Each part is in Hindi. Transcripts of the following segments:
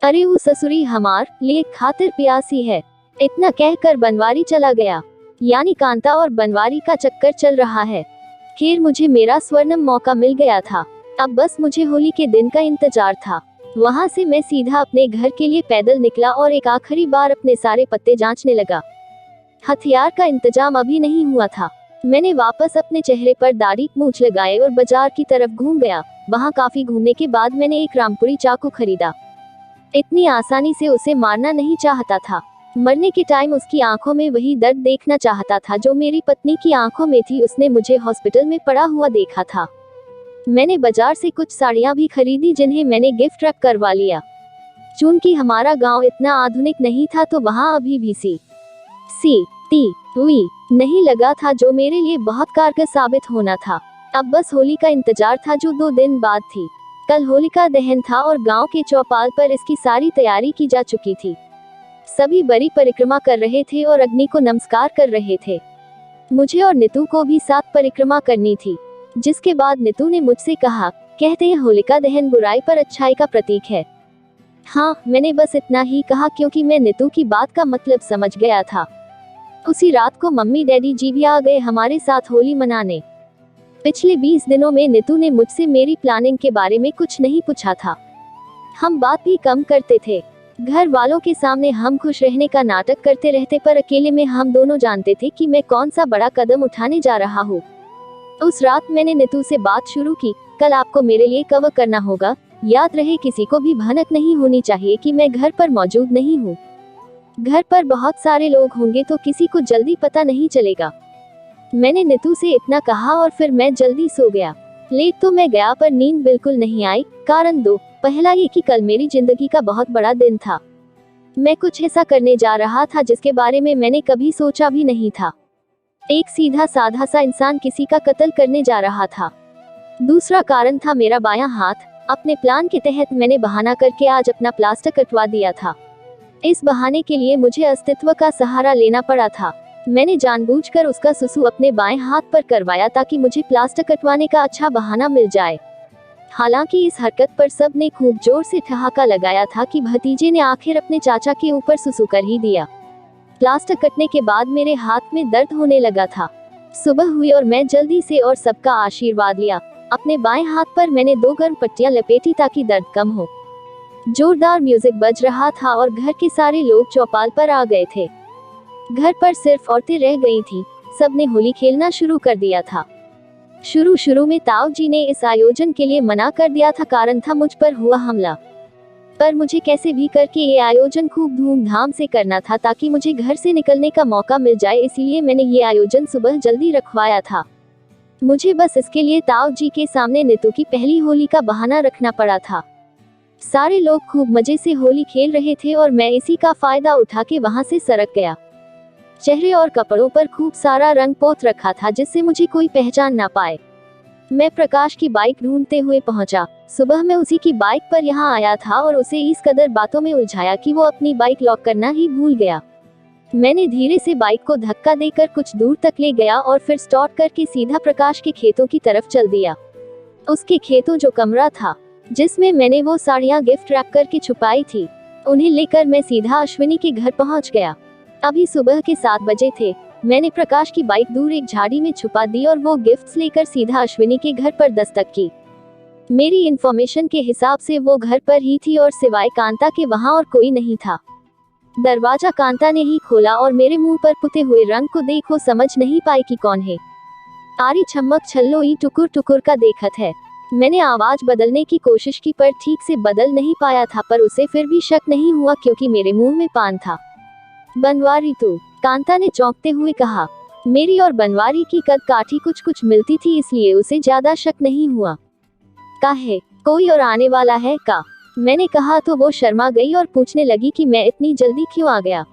अरे वो ससुरी हमार लिए खातिर प्यासी है। इतना कहकर बनवारी चला गया। यानी कांता और बनवारी का चक्कर चल रहा है। खैर मुझे मेरा स्वर्णम मौका मिल गया था। अब बस मुझे होली के दिन का इंतजार था। वहां से मैं सीधा अपने घर के लिए पैदल निकला और एक आखिरी बार अपने सारे पत्ते जांचने लगा। हथियार का इंतजाम अभी नहीं हुआ था। मैंने वापस अपने चेहरे पर दाढ़ी मूंछ लगाए और बाजार की तरफ घूम गया। वहां काफी घूमने के बाद मैंने एक रामपुरी चाकू खरीदा। इतनी आसानी से उसे मारना नहीं चाहता था। मरने के टाइम उसकी आंखों में वही दर्द देखना चाहता था जो मेरी पत्नी की आंखों में थी। उसने मुझे हॉस्पिटल में पड़ा हुआ देखा था। मैंने बाजार से कुछ साड़ियां भी खरीदी जिन्हें मैंने गिफ्ट रैप करवा लिया। चूंकि हमारा गांव इतना आधुनिक नहीं था तो वहां अभी भी CCTV नहीं लगा था, जो मेरे लिए बहुत कारगर साबित होना था। अब बस होली का इंतजार था जो 2 दिन बाद थी। कल होलिका दहन था और गांव के चौपाल पर इसकी सारी तैयारी की जा चुकी थी। सभी बड़ी परिक्रमा कर रहे थे और अग्नि को नमस्कार कर रहे थे। मुझे और नीतू को भी साथ परिक्रमा करनी थी। जिसके बाद नीतू ने मुझसे कहा, कहते हैं होलिका दहन बुराई पर अच्छाई का प्रतीक है। हाँ, मैंने बस इतना ही कहा क्योंकि मैं नीतू की बात का मतलब समझ गया था। उसी रात को मम्मी डैडी जी भी आ गए हमारे साथ होली मनाने। पिछले 20 दिनों में नीतू ने मुझसे मेरी प्लानिंग के बारे में कुछ नहीं पूछा था। हम बात भी कम करते थे। घर वालों के सामने हम खुश रहने का नाटक करते रहते, पर अकेले में हम दोनों जानते थे कि मैं कौन सा बड़ा कदम उठाने जा रहा हूँ। उस रात मैंने नीतू से बात शुरू की, कल आपको मेरे लिए कवर करना होगा। याद रहे किसी को भी भनक नहीं होनी चाहिए कि मैं घर पर मौजूद नहीं हूँ। घर पर बहुत सारे लोग होंगे तो किसी को जल्दी पता नहीं चलेगा। मैंने नीतू से इतना कहा और फिर मैं जल्दी सो गया। लेट तो मैं गया पर नींद बिल्कुल नहीं आई। कारण 2, पहला ये कि कल मेरी जिंदगी का बहुत बड़ा दिन था। मैं कुछ ऐसा करने जा रहा था जिसके बारे में मैंने कभी सोचा भी नहीं था। एक सीधा साधा सा इंसान किसी का कत्ल करने जा रहा था। दूसरा कारण था मेरा बायां हाथ। अपने प्लान के तहत मैंने बहाना करके आज अपना प्लास्टर कटवा दिया था। इस बहाने के लिए मुझे अस्तित्व का सहारा लेना पड़ा था। मैंने जानबूझकर उसका सुसु अपने बाएं हाथ पर करवाया ताकि मुझे प्लास्टर कटवाने का अच्छा बहाना मिल जाए। हालांकि इस हरकत पर सब ने खूब जोर से ठहाका लगाया था कि भतीजे ने आखिर अपने चाचा के ऊपर सुसु कर ही दिया। प्लास्टर कटने के बाद मेरे हाथ में दर्द होने लगा था। सुबह हुई और मैं जल्दी से और सबका आशीर्वाद लिया। अपने बाएं हाथ पर मैंने 2 गर्म पट्टियां लपेटी ताकि दर्द कम हो। जोरदार म्यूजिक बज रहा था और घर के सारे लोग चौपाल पर आ गए थे। घर पर सिर्फ औरतें रह गई थीं। सबने होली खेलना शुरू कर दिया था। शुरू में ताऊ जी ने इस आयोजन के लिए मना कर दिया था, कारण था मुझ पर हुआ हमला। पर मुझे कैसे भी करके ये आयोजन खूब धूमधाम से करना था ताकि मुझे घर से निकलने का मौका मिल जाए, इसीलिए मैंने ये आयोजन सुबह जल्दी रखवाया था। मुझे बस इसके लिए ताऊ जी के सामने नीतू की पहली होली का बहाना रखना पड़ा था। सारे लोग खूब मजे से होली खेल रहे थे और मैं इसी का फायदा उठा के वहां से सरक गया। चेहरे और कपड़ों पर खूब सारा रंग पोत रखा था जिससे मुझे कोई पहचान ना पाए। मैं प्रकाश की बाइक ढूंढते हुए पहुंचा। सुबह मैं उसी की बाइक पर यहाँ आया था और उसे इस कदर बातों में उलझाया कि वो अपनी बाइक लॉक करना ही भूल गया। मैंने धीरे से बाइक को धक्का देकर कुछ दूर तक ले गया और फिर स्टार्ट करके सीधा प्रकाश के खेतों की तरफ चल दिया। उसके खेतों जो कमरा था जिसमें मैंने वो साड़ियाँ गिफ्ट रैप करके छुपाई थी, उन्हें लेकर मैं सीधा अश्विनी के घर पहुंच गया। अभी सुबह के 7 बजे थे। मैंने प्रकाश की बाइक दूर एक झाड़ी में छुपा दी और वो गिफ्ट्स लेकर सीधा अश्विनी के घर पर दस्तक की। मेरी इन्फॉर्मेशन के हिसाब से वो घर पर ही थी और सिवाय कांता के वहाँ और कोई नहीं था। दरवाजा कांता ने ही खोला और मेरे मुंह पर पुते हुए रंग को देख वो समझ नहीं पाई कि कौन है। आरी छमक छल्लो ई टुकुर टुकुर का देखत है। मैंने आवाज बदलने की कोशिश की पर ठीक से बदल नहीं पाया था, पर उसे फिर भी शक नहीं हुआ क्योंकि मेरे मुंह में पान था। बनवारी तू, कांता ने चौंकते हुए कहा। मेरी और बनवारी की कद काठी कुछ मिलती थी, इसलिए उसे ज्यादा शक नहीं हुआ। काहे, कोई और आने वाला है का? मैंने कहा तो वो शर्मा गई और पूछने लगी कि मैं इतनी जल्दी क्यों आ गया।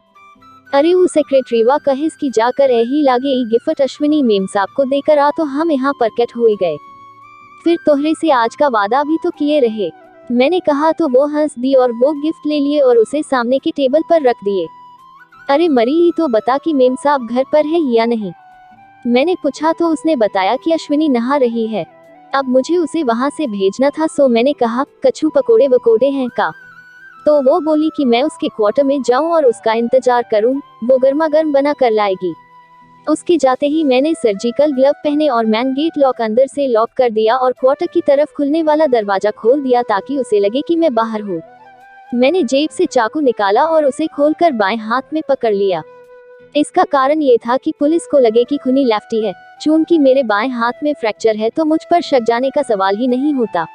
अरे वो सेक्रेटरीवा कहिस की जाकर यही लागे ई गिफ्ट अश्विनी मेम साहब को देकर आ तो हम यहाँ पर कट हो गए। फिर तोहरे से आज का वादा भी तो किए रहे। मैंने कहा तो वो हंस दी और वो गिफ्ट ले लिए और उसे सामने के टेबल पर रख दिए। अरे मरी ही तो बता कि मेम साहब घर पर है या नहीं। मैंने पूछा तो उसने बताया कि अश्विनी नहा रही है। अब मुझे उसे वहां से भेजना था, सो मैंने कहा कछु पकोड़े वकोड़े हैं का? तो वो बोली कि मैं उसके क्वार्टर में जाऊं और उसका इंतजार करूं, वो गर्मा गर्म बना कर लाएगी। उसके जाते ही मैंने सर्जिकल ग्लव पहने और मैन गेट लॉक अंदर से लॉक कर दिया और क्वार्टर की तरफ खुलने वाला दरवाजा खोल दिया ताकि उसे लगे कि मैं बाहर हूँ। मैंने जेब से चाकू निकाला और उसे खोलकर बाएं हाथ में पकड़ लिया। इसका कारण ये था कि पुलिस को लगे कि खूनी लेफ्टी है। चूंकि मेरे बाएं हाथ में फ्रैक्चर है तो मुझ पर शक जाने का सवाल ही नहीं होता।